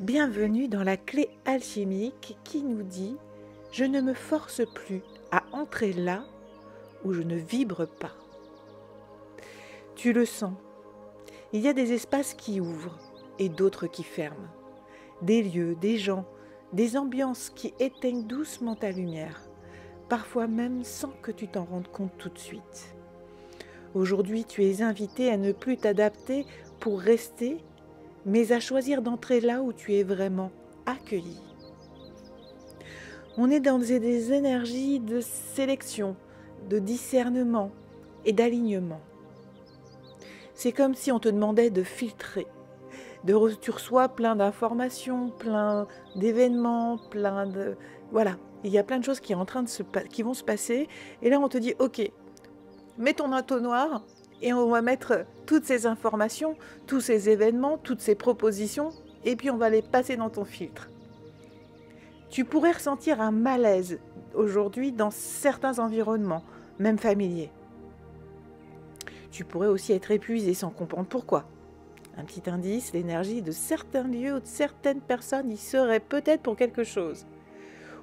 Bienvenue dans la clé alchimique qui nous dit « Je ne me force plus à entrer là où je ne vibre pas ». Tu le sens, il y a des espaces qui ouvrent et d'autres qui ferment. Des lieux, des gens, des ambiances qui éteignent doucement ta lumière, parfois même sans que tu t'en rendes compte tout de suite. Aujourd'hui, tu es invité à ne plus t'adapter pour rester, mais à choisir d'entrer là où tu es vraiment accueilli. On est dans des énergies de sélection, de discernement et d'alignement. C'est comme si on te demandait de filtrer. Tu reçois plein d'informations, plein d'événements, Voilà, il y a plein de choses qui vont se passer. Et là, on te dit, ok, mets ton entonnoir et on va mettre toutes ces informations, tous ces événements, toutes ces propositions, et puis on va les passer dans ton filtre. Tu pourrais ressentir un malaise aujourd'hui dans certains environnements, même familiers. Tu pourrais aussi être épuisé sans comprendre pourquoi. Un petit indice, l'énergie de certains lieux ou de certaines personnes y serait peut-être pour quelque chose.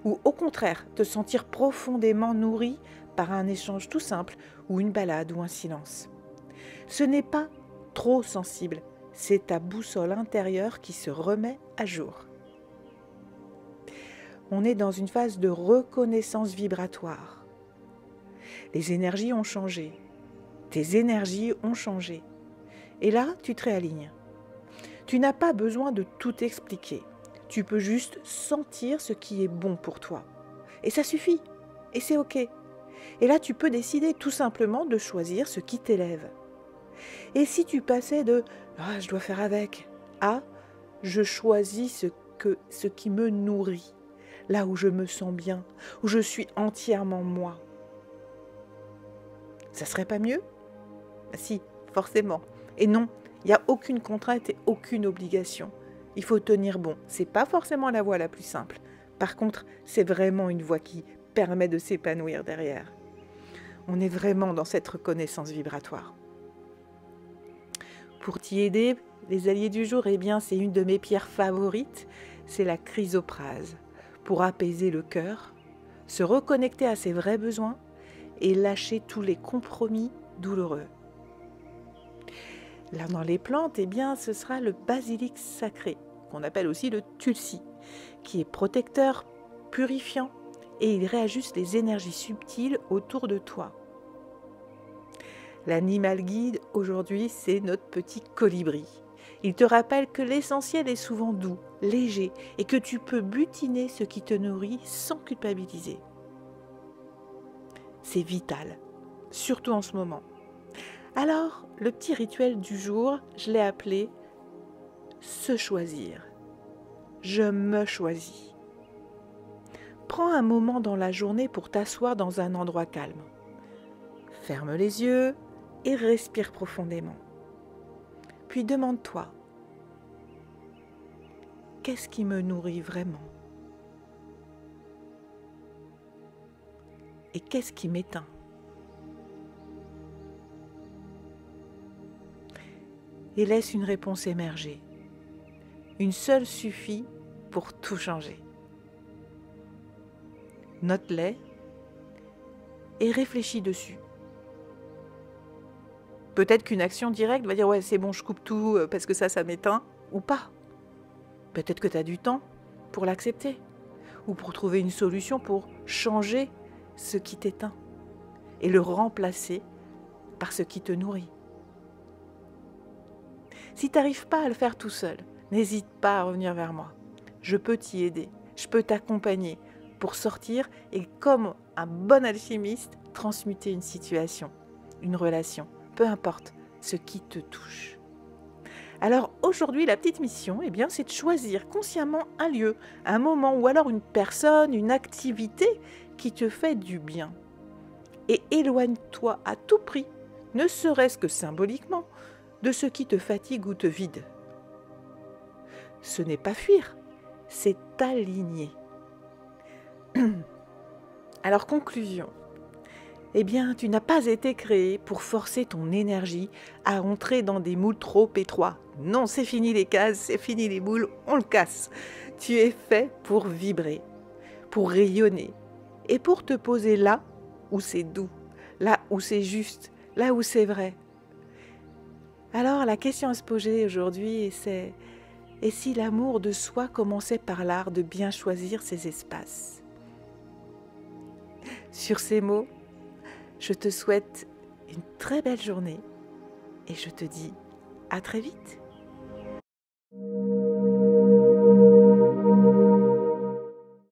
Ou au contraire, te sentir profondément nourri par un échange tout simple ou une balade ou un silence. Ce n'est pas trop sensible, c'est ta boussole intérieure qui se remet à jour. On est dans une phase de reconnaissance vibratoire. Les énergies ont changé, tes énergies ont changé. Et là, tu te réalignes. Tu n'as pas besoin de tout expliquer. Tu peux juste sentir ce qui est bon pour toi. Et ça suffit. Et c'est OK. Et là, tu peux décider tout simplement de choisir ce qui t'élève. Et si tu passais de « Ah, je dois faire avec » à « Je choisis ce qui me nourrit », là où je me sens bien, où je suis entièrement moi. Ça serait pas mieux ? Si, forcément. Et non, il n'y a aucune contrainte et aucune obligation. Il faut tenir bon. Ce n'est pas forcément la voie la plus simple. Par contre, c'est vraiment une voie qui permet de s'épanouir derrière. On est vraiment dans cette reconnaissance vibratoire. Pour t'y aider, les alliés du jour, eh bien, c'est une de mes pierres favorites, c'est la chrysoprase. Pour apaiser le cœur, se reconnecter à ses vrais besoins et lâcher tous les compromis douloureux. Là, dans les plantes, eh bien, ce sera le basilic sacré, qu'on appelle aussi le tulsi, qui est protecteur, purifiant, et il réajuste les énergies subtiles autour de toi. L'animal guide, aujourd'hui, c'est notre petit colibri. Il te rappelle que l'essentiel est souvent doux, léger, et que tu peux butiner ce qui te nourrit sans culpabiliser. C'est vital, surtout en ce moment. Alors, le petit rituel du jour, je l'ai appelé « Se choisir ». Je me choisis. Prends un moment dans la journée pour t'asseoir dans un endroit calme. Ferme les yeux et respire profondément. Puis demande-toi, qu'est-ce qui me nourrit vraiment ? Et qu'est-ce qui m'éteint ? Et laisse une réponse émerger. Une seule suffit pour tout changer. Note-les et réfléchis dessus. Peut-être qu'une action directe va dire « ouais, c'est bon, je coupe tout parce que ça m'éteint » ou pas. Peut-être que tu as du temps pour l'accepter ou pour trouver une solution pour changer ce qui t'éteint et le remplacer par ce qui te nourrit. Si tu n'arrives pas à le faire tout seul, n'hésite pas à revenir vers moi. Je peux t'y aider, je peux t'accompagner pour sortir et comme un bon alchimiste, transmuter une situation, une relation, peu importe ce qui te touche. Alors aujourd'hui, la petite mission, eh bien, c'est de choisir consciemment un lieu, un moment ou alors une personne, une activité qui te fait du bien. Et éloigne-toi à tout prix, ne serait-ce que symboliquement, de ce qui te fatigue ou te vide. Ce n'est pas fuir, c'est t'aligner. Alors conclusion, eh bien, tu n'as pas été créé pour forcer ton énergie à entrer dans des moules trop étroits. Non, c'est fini les cases, c'est fini les moules, on le casse. Tu es fait pour vibrer, pour rayonner et pour te poser là où c'est doux, là où c'est juste, là où c'est vrai. Alors, la question à se poser aujourd'hui, c'est: et si l'amour de soi commençait par l'art de bien choisir ses espaces? Sur ces mots, je te souhaite une très belle journée et je te dis à très vite.